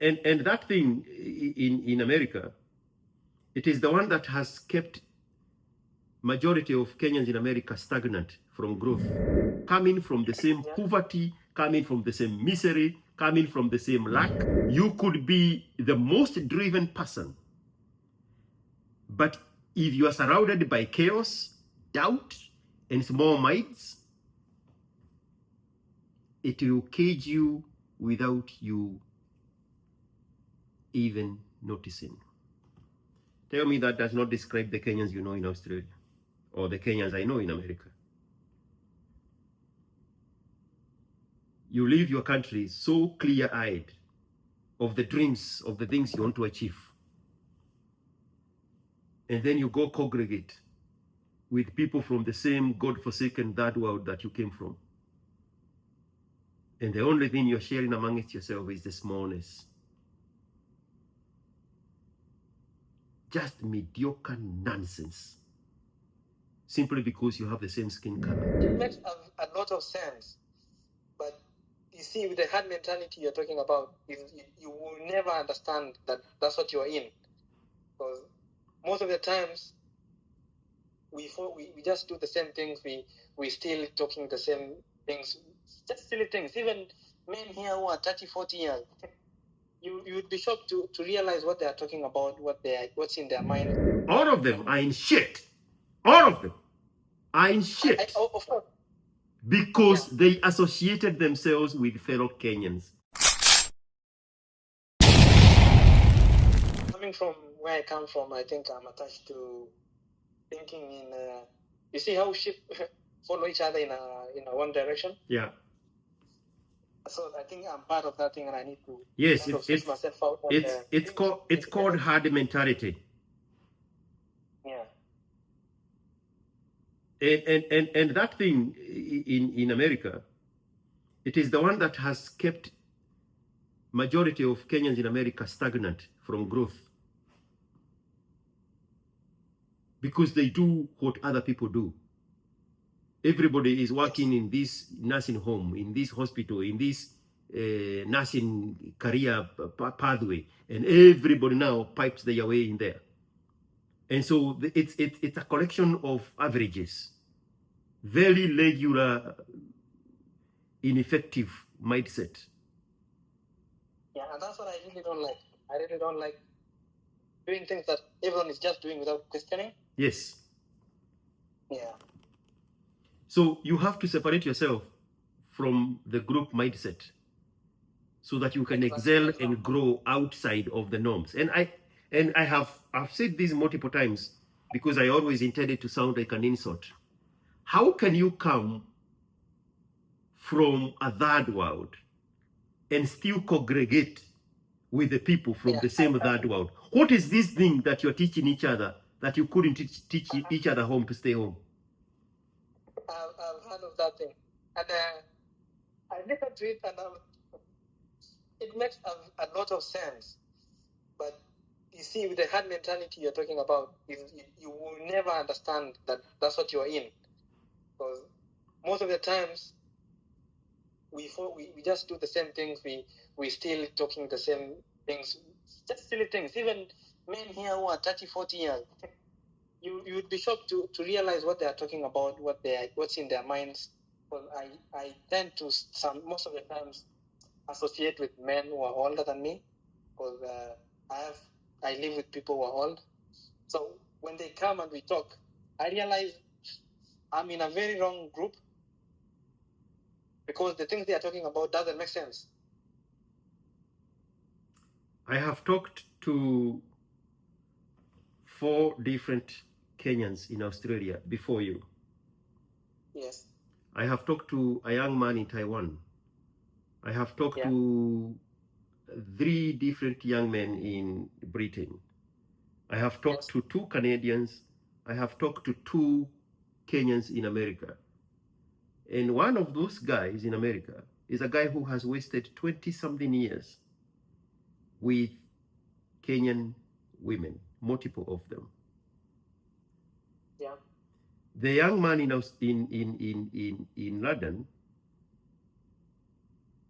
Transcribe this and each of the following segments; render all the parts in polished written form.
And that thing in America, it is the one that has kept majority of Kenyans in America stagnant from growth, coming from the same poverty, coming from the same misery, coming from the same lack. You could be the most driven person, but if you are surrounded by chaos, doubt, and small minds, it will cage you without you even noticing. Tell me that does not describe the Kenyans you know in Australia, or the Kenyans I know in America. You leave your country so clear-eyed of the dreams, of the things you want to achieve. And then you go congregate with people from the same God-forsaken third world that you came from. And the only thing you're sharing amongst yourself is the smallness. Just mediocre nonsense. Simply because you have the same skin color. It makes a lot of sense. But you see, with the hard mentality you're talking about, you will never understand that that's what you're in. Because most of the times, we just do the same things. We still talking the same things, just silly things. Even men here who are 30, 40 years, you would be shocked to realize what they are talking about, what's in their mind. All of them are in shit. All of them are in shit. Of course. Because they associated themselves with fellow Kenyans. Coming from where I come from, I think I'm attached to thinking in. You see how sheep follow each other in a one direction. Yeah. So I think I'm part of that thing, and I need to. Yes, it's called hard mentality. Yeah. And that thing in America, it is the one that has kept majority of Kenyans in America stagnant from growth. Because they do what other people do. Everybody is working in this nursing home, in this hospital, in this nursing career pathway, and everybody now pipes their way in there. And so it's a collection of averages, very regular, ineffective mindset. Yeah, and that's what I really don't like. I really don't like doing things that everyone is just doing without questioning. Yes. Yeah. So you have to separate yourself from the group mindset so that you can excel and grow outside of the norms. And I've said this multiple times because I always intended to sound like an insult. How can you come from a third world and still congregate with the people from the same third world? What is this thing that you're teaching each other that you couldn't teach each other home to stay home? I've heard of that thing. And I listened to it, and it makes a lot of sense. But you see, with the hard mentality you're talking about, you will never understand that that's what you're in. Because most of the times, we just do the same things. We still talking the same things, just silly things. Even men here who are 30, 40 years, you would be shocked to realize what they are talking about, what's in their minds. Well, I tend to most of the times associate with men who are older than me, because I live with people who are old. So when they come and we talk, I realize I'm in a very wrong group, because the things they are talking about doesn't make sense. I have talked to 4 different Kenyans in Australia before you. Yes. I have talked to a young man in Taiwan. I have talked to 3 different young men in Britain. I have talked to 2 Canadians. I have talked to 2 Kenyans in America. And one of those guys in America is a guy who has wasted 20-something years with Kenyan women, multiple of them. Yeah. The young man in London,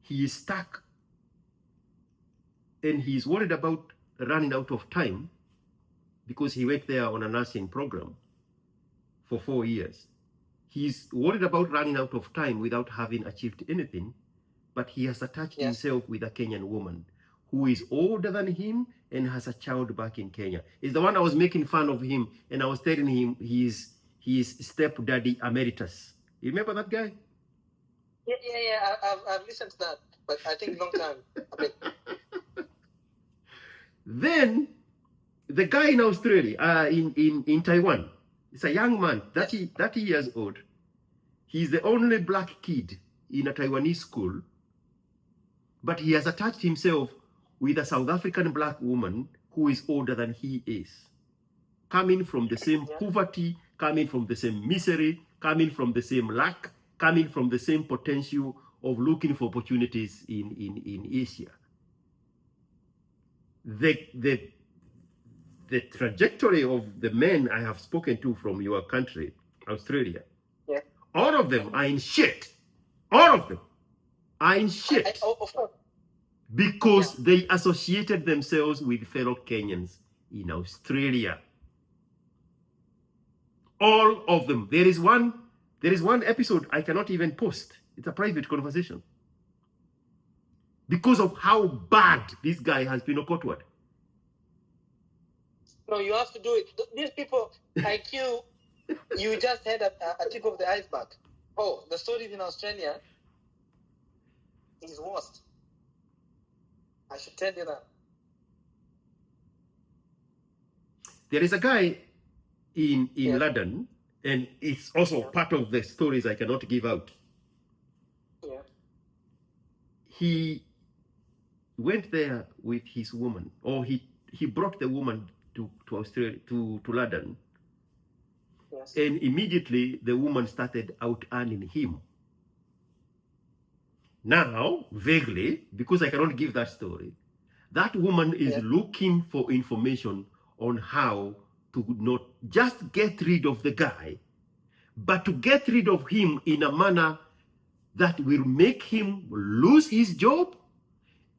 he is stuck and he's worried about running out of time because he went there on a nursing program for 4 years. He's worried about running out of time without having achieved anything, but he has attached himself with a Kenyan woman who is older than him and has a child back in Kenya. Is the one I was making fun of him, and I was telling him he's stepdaddy emeritus. You remember that guy? Yeah. I've listened to that, but I think long time. Then the guy in Australia, in Taiwan, it's a young man, 30 years old. He's the only black kid in a Taiwanese school, but he has attached himself with a South African black woman who is older than he is, coming from the same poverty, coming from the same misery, coming from the same lack, coming from the same potential of looking for opportunities in Asia. The trajectory of the men I have spoken to from your country, Australia, all of them are in shit. All of them are in shit. Because they associated themselves with fellow Kenyans in Australia. All of them. There is one episode I cannot even post. It's a private conversation. Because of how bad this guy has been Okotwad. No, you have to do it. These people, like you just had a tip of the iceberg. Oh, the stories in Australia is worst. I should tell you that. There is a guy in London, and it's also part of the stories I cannot give out. Yeah. He went there with his woman, or he brought the woman to Australia, to London. Yes. And immediately the woman started out-earning him. Now, vaguely, because I cannot give that story, that woman is looking for information on how to not just get rid of the guy, but to get rid of him in a manner that will make him lose his job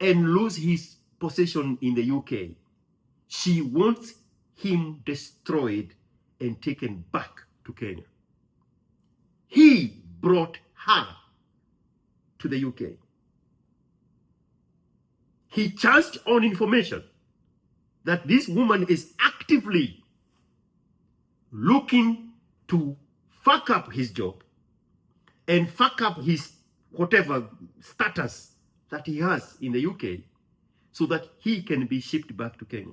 and lose his possession in the UK. She wants him destroyed and taken back to Kenya. He brought her to the UK. He chanced on information that this woman is actively looking to fuck up his job and fuck up his whatever status that he has in the UK so that he can be shipped back to Kenya.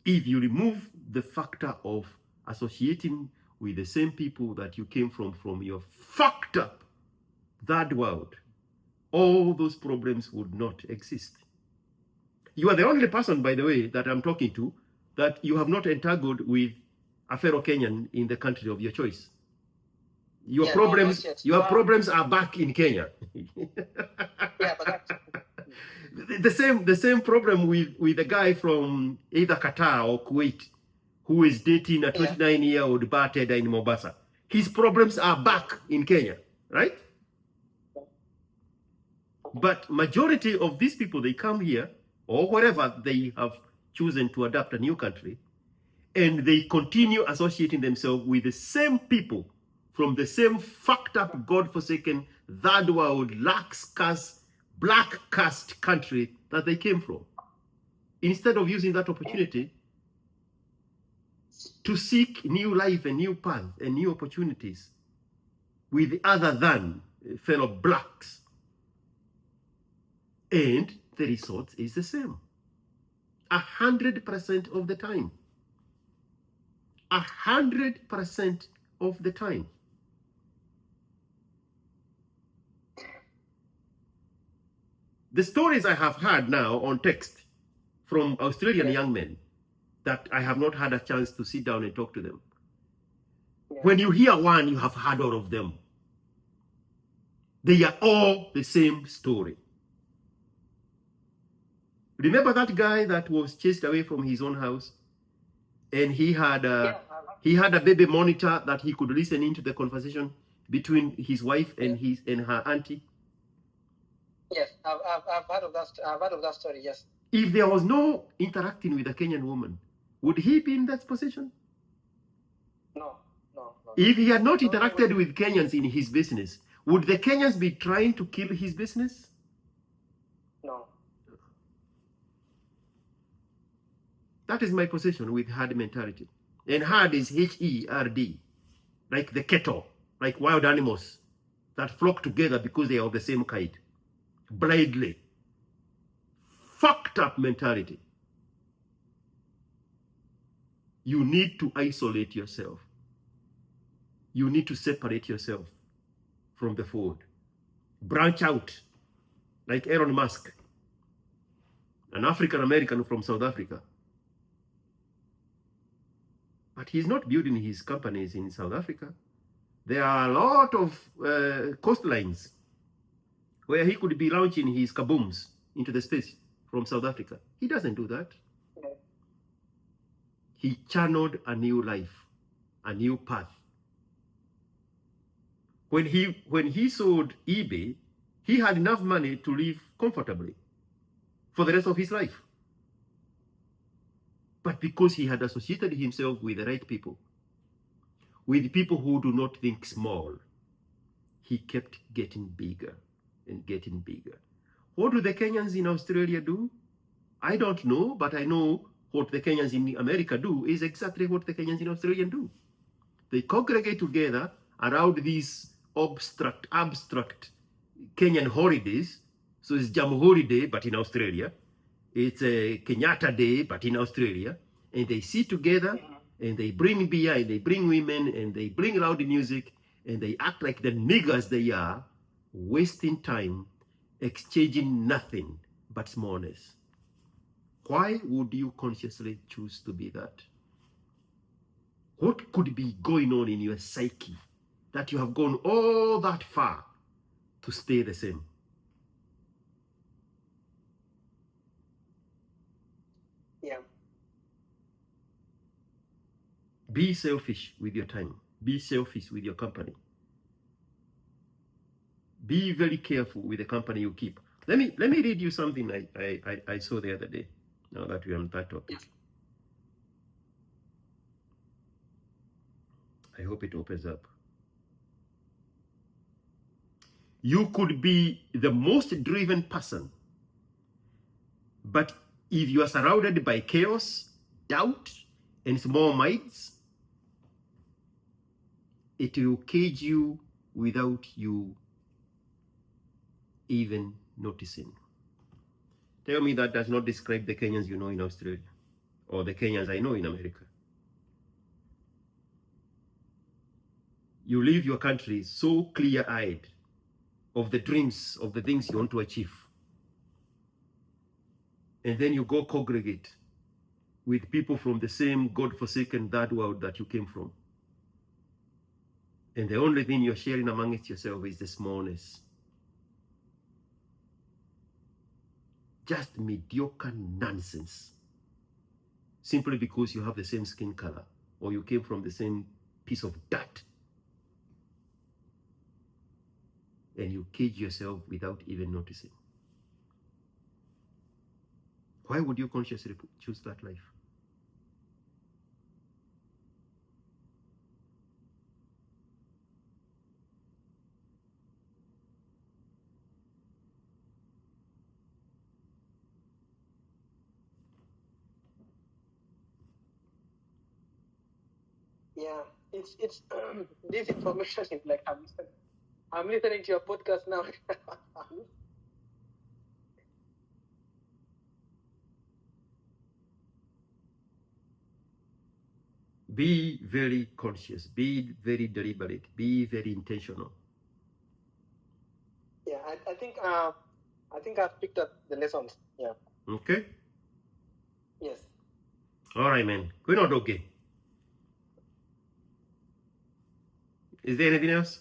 If you remove the factor of associating with the same people that you came from your fucked up third world, all those problems would not exist. You are the only person, by the way, that I'm talking to that you have not entangled with a fellow Kenyan in the country of your choice. Your problems are back in Kenya. Yeah, but the same problem with a guy from either Qatar or Kuwait who is dating a 29-year-old bartender in Mombasa. His problems are back in Kenya, right? But majority of these people, they come here or wherever they have chosen to adapt a new country, and they continue associating themselves with the same people from the same fucked up, godforsaken, third world, lax caste, black caste country that they came from. Instead of using that opportunity to seek new life and new path and new opportunities with other than fellow blacks. And the result is the same. 100% of the time. 100% of the time. The stories I have heard now on text from Australian young men that I have not had a chance to sit down and talk to them. When you hear one, you have heard all of them. They are all the same story. Remember that guy that was chased away from his own house, and he had a baby monitor that he could listen into the conversation between his wife and her auntie. Yes, I've heard of that. I've heard of that story. Yes. If there was no interacting with a Kenyan woman, would he be in that position? No. If he had not interacted with Kenyans in his business, would the Kenyans be trying to kill his business? No. That is my position with herd mentality. And herd is H-E-R-D, like the cattle, like wild animals that flock together because they are of the same kind. Blindly. Fucked up mentality. You need to isolate yourself. You need to separate yourself from the fold. Branch out, like Elon Musk, an African American from South Africa. But he's not building his companies in South Africa. There are a lot of coastlines where he could be launching his kabooms into the space from South Africa. He doesn't do that. He channeled a new life, a new path. When he sold eBay, he had enough money to live comfortably for the rest of his life. But because he had associated himself with the right people, with people who do not think small, he kept getting bigger and getting bigger. What do the Kenyans in Australia do? I don't know, but I know what the Kenyans in America do is exactly what the Kenyans in Australia do. They congregate together around these abstract Kenyan holidays. So it's Jamhuri Day, but in Australia. It's a Kenyatta Day, but in Australia. And they sit together and they bring beer and they bring women and they bring loud music and they act like the niggers they are, wasting time, exchanging nothing but smallness. Why would you consciously choose to be that? What could be going on in your psyche that you have gone all that far to stay the same? Yeah. Be selfish with your time. Be selfish with your company. Be very careful with the company you keep. Let me read you something I saw the other day. Now that we're on that topic. I hope it opens up. You could be the most driven person, but if you are surrounded by chaos, doubt, and small minds, it will cage you without you even noticing. Tell me that does not describe the Kenyans you know in Australia or the Kenyans I know in America. You leave your country so clear-eyed of the dreams, of the things you want to achieve. And then you go congregate with people from the same God-forsaken third world that you came from. And the only thing you're sharing amongst yourself is the smallness. Just mediocre nonsense. Simply because you have the same skin color or you came from the same piece of dirt. And you cage yourself without even noticing. Why would you consciously choose that life? Yeah, it's this information is like I'm listening to your podcast now. Be very conscious, be very deliberate, be very intentional. Yeah, I think I've picked up the lessons. Yeah. Okay? Yes. All right, man. We're not okay. Is there anything else?